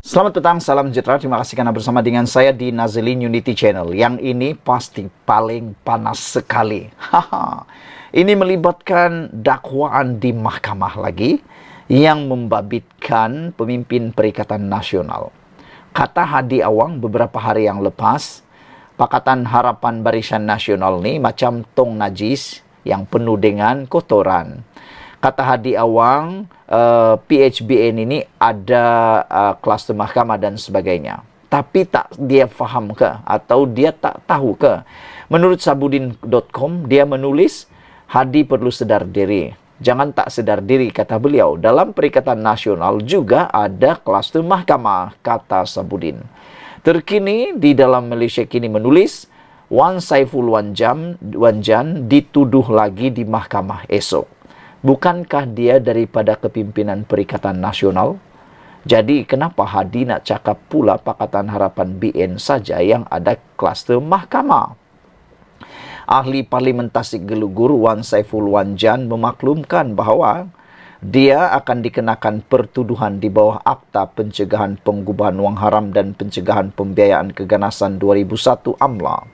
Selamat petang, salam sejahtera. Terima kasih karena bersama dengan saya di Nazilin Unity Channel. Yang ini pasti paling panas sekali. Ini melibatkan dakwaan di mahkamah lagi yang membabitkan pemimpin Perikatan Nasional. Kata Hadi Awang beberapa hari yang lepas, Pakatan Harapan Barisan Nasional ni macam tong najis yang penuh dengan kotoran. Kata Hadi Awang, PHBN ini ada kluster mahkamah dan sebagainya. Tapi tak dia faham ke? Atau dia tak tahu ke? Menurut Sabudin.com, dia menulis, Hadi perlu sedar diri. Jangan tak sedar diri, kata beliau. Dalam Perikatan Nasional juga ada kluster mahkamah, kata Sabudin. Terkini, di dalam Malaysia kini menulis, Wan Saiful Wanjan dituduh lagi di mahkamah esok. Bukankah dia daripada kepimpinan Perikatan Nasional? Jadi kenapa Hadi nak cakap pula Pakatan Harapan BN saja yang ada kluster mahkamah? Ahli Parlimen Tasik Gelugur Wan Saiful Wanjan memaklumkan bahawa dia akan dikenakan pertuduhan di bawah Akta Pencegahan Pengubahan Wang Haram dan Pencegahan Pembiayaan Keganasan 2001 AMLA.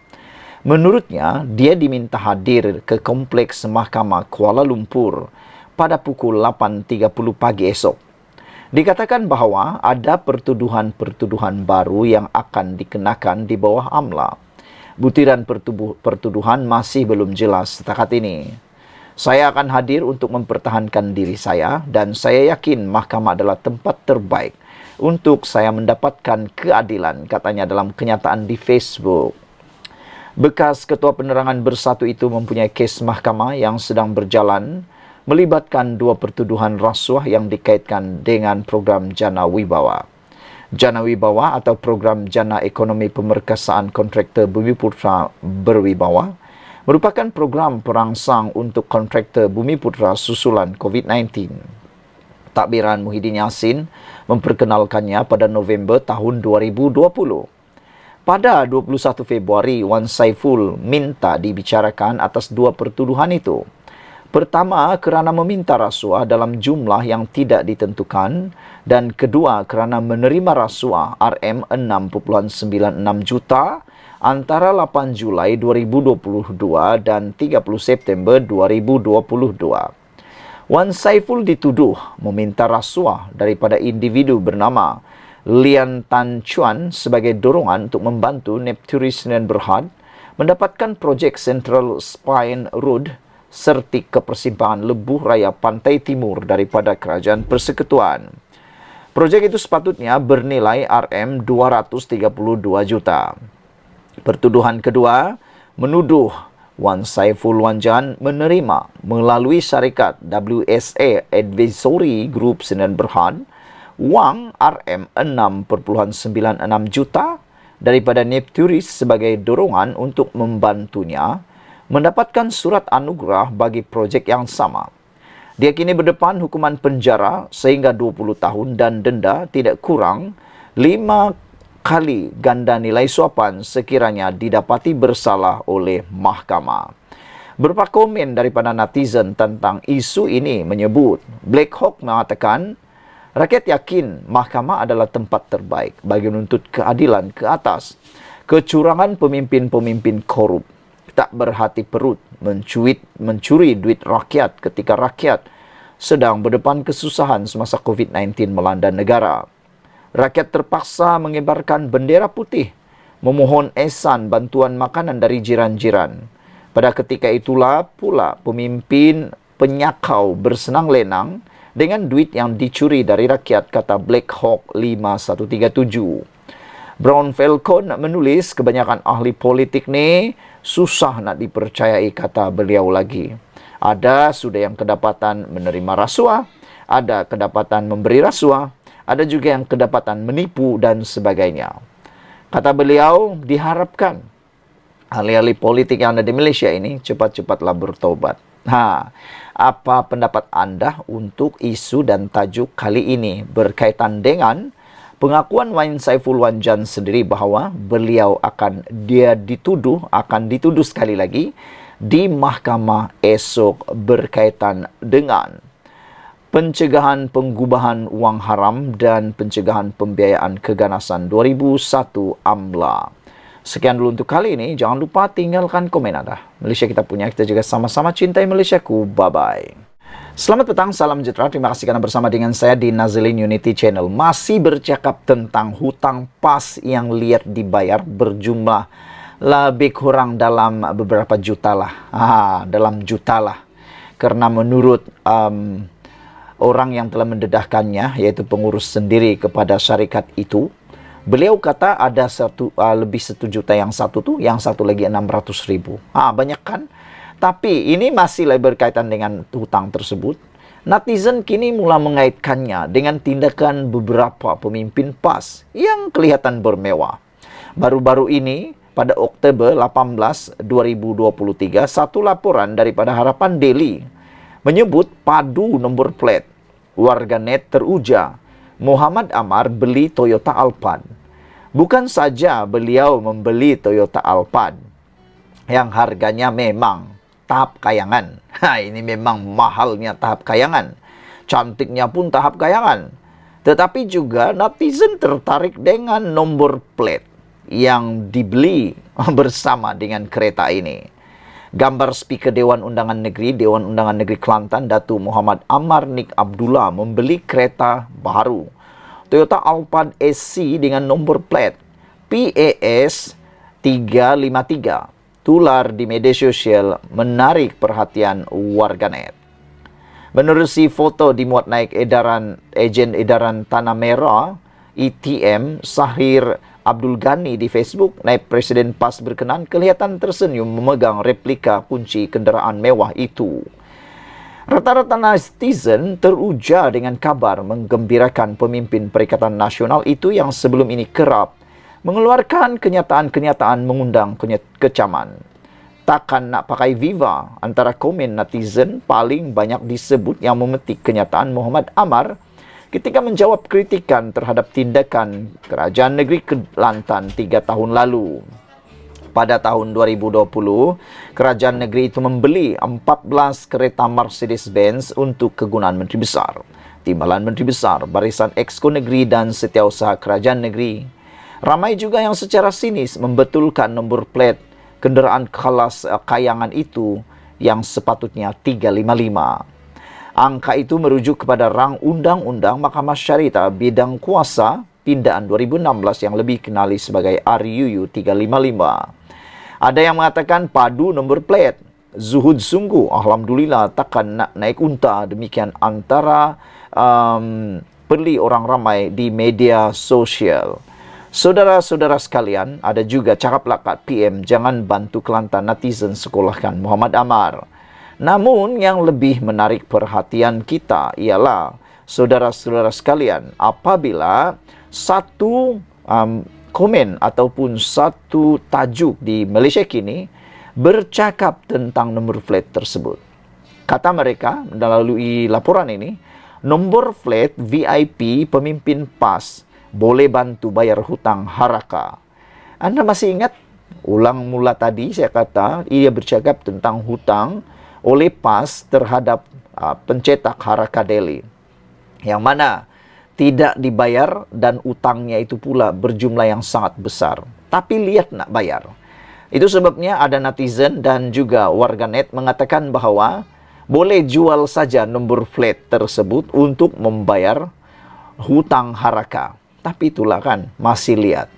Menurutnya, dia diminta hadir ke Kompleks Mahkamah Kuala Lumpur pada pukul 8.30 pagi esok. Dikatakan bahawa ada pertuduhan-pertuduhan baru yang akan dikenakan di bawah AMLA. Butiran pertuduhan masih belum jelas setakat ini. Saya akan hadir untuk mempertahankan diri saya dan saya yakin mahkamah adalah tempat terbaik untuk saya mendapatkan keadilan, katanya dalam kenyataan di Facebook. Bekas Ketua Penerangan Bersatu itu mempunyai kes mahkamah yang sedang berjalan melibatkan dua pertuduhan rasuah yang dikaitkan dengan program Jana Wibawa. Jana Wibawa atau program Jana Ekonomi Pemerkasaan Kontraktor Bumiputra Berwibawa merupakan program perangsang untuk kontraktor Bumiputra susulan COVID-19. Takbiran Muhyiddin Yassin memperkenalkannya pada November tahun 2020. Pada 21 Februari, Wan Saiful minta dibicarakan atas dua pertuduhan itu. Pertama, kerana meminta rasuah dalam jumlah yang tidak ditentukan dan kedua, kerana menerima rasuah RM6.96 juta antara 8 Julai 2022 dan 30 September 2022. Wan Saiful dituduh meminta rasuah daripada individu bernama Lian Tan Chuan sebagai dorongan untuk membantu Nepturis Sdn Bhd mendapatkan projek Central Spine Road serti ke persimpangan Lebuh Raya Pantai Timur daripada Kerajaan Persekutuan. Projek itu sepatutnya bernilai RM232 juta. Pertuduhan kedua menuduh Wan Saiful Wanjan menerima melalui syarikat WSA Advisory Group Sdn Bhd wang RM6.96 juta daripada Nepturis sebagai dorongan untuk membantunya mendapatkan surat anugerah bagi projek yang sama. Dia kini berdepan hukuman penjara sehingga 20 tahun dan denda tidak kurang 5 kali ganda nilai suapan sekiranya didapati bersalah oleh mahkamah. Beberapa komen daripada netizen tentang isu ini menyebut, Black Hawk mengatakan, rakyat yakin mahkamah adalah tempat terbaik bagi menuntut keadilan ke atas kecurangan pemimpin-pemimpin korup, tak berhati perut, mencuri duit rakyat ketika rakyat sedang berdepan kesusahan semasa COVID-19 melanda negara. Rakyat terpaksa mengibarkan bendera putih, memohon ehsan bantuan makanan dari jiran-jiran. Pada ketika itulah pula pemimpin penyakau bersenang lenang dengan duit yang dicuri dari rakyat, kata Black Hawk 5137. Brown Falcon menulis, kebanyakan ahli politik ni susah nak dipercayai, kata beliau lagi. Ada sudah yang kedapatan menerima rasuah, ada kedapatan memberi rasuah, ada juga yang kedapatan menipu dan sebagainya. Kata beliau, diharapkan ahli-ahli politik yang ada di Malaysia ini cepat-cepatlah bertaubat. Apa pendapat anda untuk isu dan tajuk kali ini berkaitan dengan pengakuan Wan Saiful Wanjan sendiri bahawa beliau akan dituduh sekali lagi di mahkamah esok berkaitan dengan Pencegahan Penggubahan Wang Haram dan Pencegahan Pembiayaan Keganasan 2001 AMLA. Sekian dulu untuk kali ini. Jangan lupa tinggalkan komen Anda. Malaysia kita punya, kita juga sama-sama cintai Malaysiaku. Bye-bye. Selamat petang, salam sejahtera. Terima kasih karena bersama dengan saya di Nazilin Unity Channel. Masih bercakap tentang hutang PAS yang lihat dibayar berjumlah lebih kurang dalam beberapa juta lah. Dalam juta lah. Karena menurut orang yang telah mendedahkannya, yaitu pengurus sendiri kepada syarikat itu, beliau kata ada lebih 1 juta yang satu tuh, yang satu lagi 600.000. Banyak kan? Tapi ini masih berkaitan dengan hutang tersebut. Netizen kini mulai mengaitkannya dengan tindakan beberapa pemimpin PAS yang kelihatan bermewah. Baru-baru ini, pada Oktober 18, 2023, satu laporan daripada Harapan Daily menyebut padu nombor plat. Warganet teruja Muhammad Amar beli Toyota Alphard. Bukan saja beliau membeli Toyota Alphard yang harganya memang tahap kayangan. Ini memang mahalnya tahap kayangan. Cantiknya pun tahap kayangan. Tetapi juga netizen tertarik dengan nomor plat yang dibeli bersama dengan kereta ini. Gambar Speaker Dewan Undangan Negeri Kelantan, Datuk Muhammad Amar Nik Abdullah membeli kereta baru Toyota Alphard SC dengan nombor plat PAS 353. Tular di media sosial menarik perhatian warganet. Menerusi foto dimuat naik ejen edaran Tanah Merah ETM Sahir Abdul Ghani di Facebook, naib Presiden PAS berkenan kelihatan tersenyum memegang replika kunci kenderaan mewah itu. Rata-rata netizen teruja dengan kabar menggembirakan pemimpin Perikatan Nasional itu yang sebelum ini kerap mengeluarkan kenyataan-kenyataan mengundang kecaman. Takkan nak pakai Viva, antara komen netizen paling banyak disebut yang memetik kenyataan Muhammad Amar ketika menjawab kritikan terhadap tindakan Kerajaan Negeri Kelantan 3 tahun lalu. Pada tahun 2020, Kerajaan Negeri itu membeli 14 kereta Mercedes-Benz untuk kegunaan Menteri Besar, Timbalan Menteri Besar, Barisan Exco Negeri dan Setiausaha Kerajaan Negeri. Ramai juga yang secara sinis membetulkan nombor plat kenderaan kelas kayangan itu yang sepatutnya 355. Angka itu merujuk kepada rang Undang-Undang Mahkamah Syariah Bidang Kuasa Pindaan 2016 yang lebih kenali sebagai RUU 355. Ada yang mengatakan padu nombor plat. Zuhud sungguh, alhamdulillah takkan nak naik unta. Demikian antara perli orang ramai di media sosial. Saudara-saudara sekalian, ada juga cakap lakat PM jangan bantu Kelantan netizen sekolahkan Muhammad Amar. Namun yang lebih menarik perhatian kita ialah saudara-saudara sekalian, apabila satu komen ataupun satu tajuk di Malaysia kini bercakap tentang nombor plat tersebut. Kata mereka melalui laporan ini, nombor plat VIP pemimpin PAS boleh bantu bayar hutang haraka. Anda masih ingat? Ulang mula tadi saya kata ia bercakap tentang hutang oleh PAS terhadap pencetak Haraka Daily, yang mana tidak dibayar dan utangnya itu pula berjumlah yang sangat besar. Tapi lihat nak bayar. Itu sebabnya ada netizen dan juga warganet mengatakan bahawa boleh jual saja nombor plat tersebut untuk membayar hutang Haraka. Tapi itulah kan, masih lihat.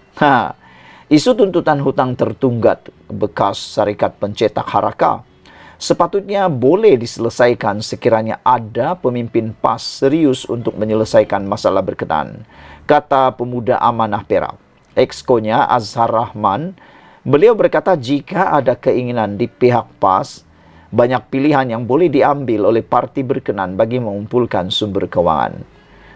Isu tuntutan hutang tertunggak bekas syarikat pencetak Haraka sepatutnya boleh diselesaikan sekiranya ada pemimpin PAS serius untuk menyelesaikan masalah berkenaan, kata pemuda Amanah Perak. Exco-nya Azhar Rahman, beliau berkata jika ada keinginan di pihak PAS, banyak pilihan yang boleh diambil oleh parti berkenan bagi mengumpulkan sumber kewangan.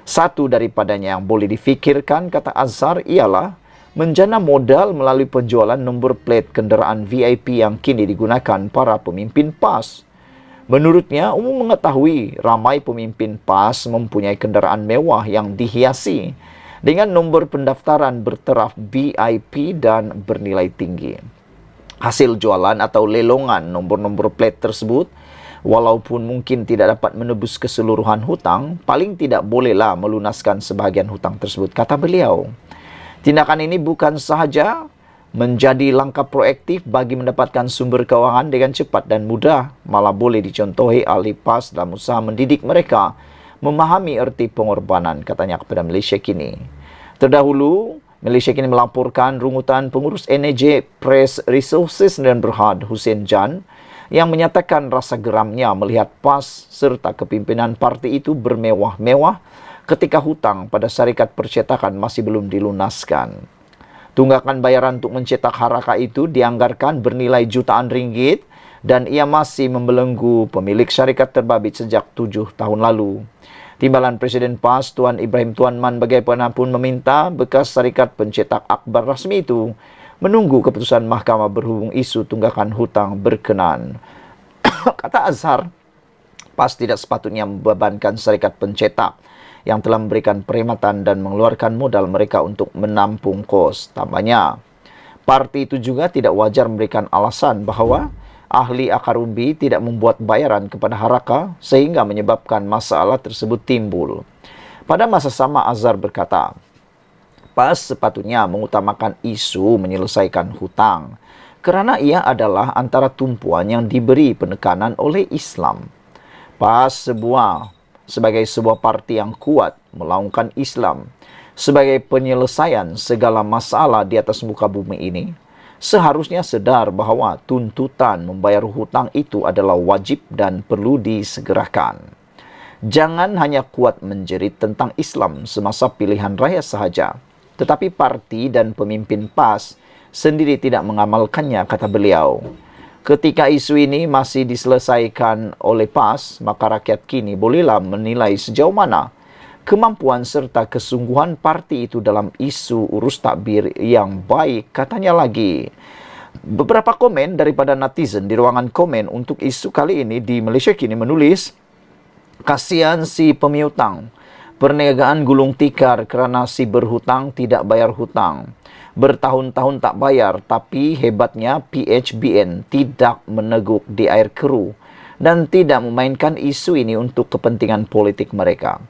Satu daripadanya yang boleh difikirkan, kata Azhar, ialah menjana modal melalui penjualan nombor plat kenderaan VIP yang kini digunakan para pemimpin PAS. Menurutnya, umum mengetahui ramai pemimpin PAS mempunyai kenderaan mewah yang dihiasi dengan nombor pendaftaran bertaraf VIP dan bernilai tinggi. Hasil jualan atau lelongan nombor-nombor plat tersebut Walaupun mungkin tidak dapat menebus keseluruhan hutang, paling tidak bolehlah melunaskan sebahagian hutang tersebut, kata beliau. Tindakan ini bukan sahaja menjadi langkah proaktif bagi mendapatkan sumber keuangan dengan cepat dan mudah, malah boleh dicontohi oleh PAS dalam usaha mendidik mereka memahami erti pengorbanan, katanya kepada Malaysia Kini. Terdahulu, Malaysia Kini melaporkan rungutan pengurus NAJ Press Resources dan Berhad Hussein Jan yang menyatakan rasa geramnya melihat PAS serta kepimpinan parti itu bermewah-mewah ketika hutang pada syarikat percetakan masih belum dilunaskan. Tunggakan bayaran untuk mencetak Harakah itu dianggarkan bernilai jutaan ringgit dan ia masih membelenggu pemilik syarikat terbabit sejak 7 tahun lalu. Timbalan Presiden PAS Tuan Ibrahim Tuan Man bagaimanapun meminta bekas syarikat pencetak akbar rasmi itu menunggu keputusan mahkamah berhubung isu tunggakan hutang berkenaan. Kata Azhar, PAS tidak sepatutnya membebankan syarikat pencetak yang telah memberikan perkhidmatan dan mengeluarkan modal mereka untuk menampung kos. Tambahnya, parti itu juga tidak wajar memberikan alasan bahawa ahli akar umbi tidak membuat bayaran kepada Harakah sehingga menyebabkan masalah tersebut timbul. Pada masa sama, Azhar berkata, PAS sepatutnya mengutamakan isu menyelesaikan hutang kerana ia adalah antara tumpuan yang diberi penekanan oleh Islam. PAS sebagai sebuah parti yang kuat melaungkan Islam sebagai penyelesaian segala masalah di atas muka bumi ini, seharusnya sedar bahawa tuntutan membayar hutang itu adalah wajib dan perlu disegerakan. Jangan hanya kuat menjerit tentang Islam semasa pilihan raya sahaja, tetapi parti dan pemimpin PAS sendiri tidak mengamalkannya, kata beliau. Ketika isu ini masih diselesaikan oleh PAS, maka rakyat kini bolehlah menilai sejauh mana kemampuan serta kesungguhan parti itu dalam isu urus takbir yang baik, katanya lagi. Beberapa komen daripada netizen di ruangan komen untuk isu kali ini di Malaysia Kini menulis, kasihan si pemiutang. Perniagaan gulung tikar kerana si berhutang tidak bayar hutang. Bertahun-tahun tak bayar, tapi hebatnya PHBN tidak meneguk di air keruh dan tidak memainkan isu ini untuk kepentingan politik mereka.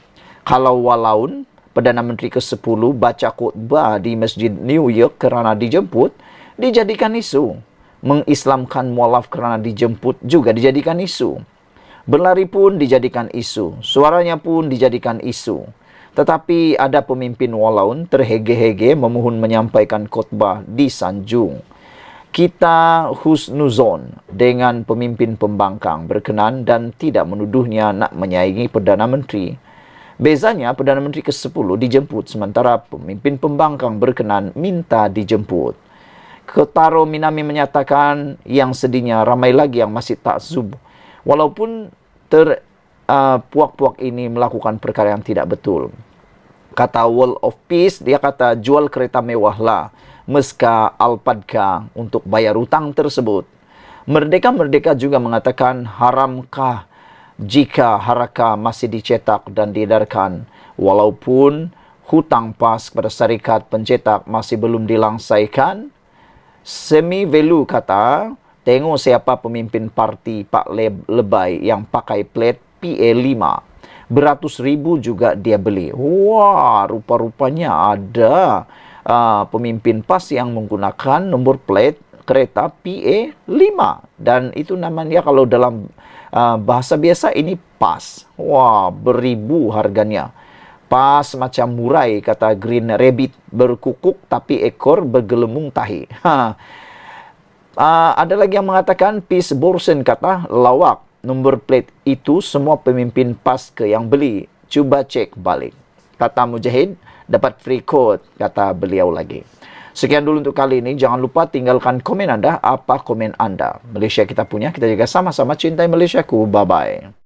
Kalau walaun Perdana Menteri ke-10 baca khutbah di Masjid New York kerana dijemput, dijadikan isu. Mengislamkan mualaf kerana dijemput juga dijadikan isu. Berlari pun dijadikan isu, suaranya pun dijadikan isu. Tetapi ada pemimpin walaun terhege-hege memohon menyampaikan khutbah di Sanjung. Kita husnuzon dengan pemimpin pembangkang berkenan dan tidak menuduhnya nak menyaingi Perdana Menteri. Bezanya Perdana Menteri ke-10 dijemput sementara pemimpin pembangkang berkenan minta dijemput. Ketaro Minami menyatakan yang sedihnya ramai lagi yang masih takzub walaupun puak-puak ini melakukan perkara yang tidak betul. Kata World of Peace, dia kata jual kereta mewah lah Meska Alpadka untuk bayar hutang tersebut. Merdeka juga mengatakan haramkah jika Harakah masih dicetak dan diedarkan walaupun hutang PAS kepada syarikat pencetak masih belum dilangsaikan. Semi Velu kata, tengok siapa pemimpin parti Pak Lebay yang pakai plat PA5. Beratus ribu juga dia beli. Wah, rupa-rupanya ada pemimpin PAS yang menggunakan nombor plat kereta PA5. Dan itu namanya kalau dalam bahasa biasa ini PAS. Wah, beribu harganya. PAS macam murai, kata Green Rabbit, berkukuk tapi ekor bergelembung tahi. Ada lagi yang mengatakan, Peace Borsen kata, lawak, nombor plate itu semua pemimpin PAS ke yang beli. Cuba cek balik. Kata Mujahid, dapat free code, kata beliau lagi. Sekian dulu untuk kali ini. Jangan lupa tinggalkan komen anda. Apa komen anda? Malaysia kita punya. Kita juga sama-sama cintai Malaysiaku. Bye-bye.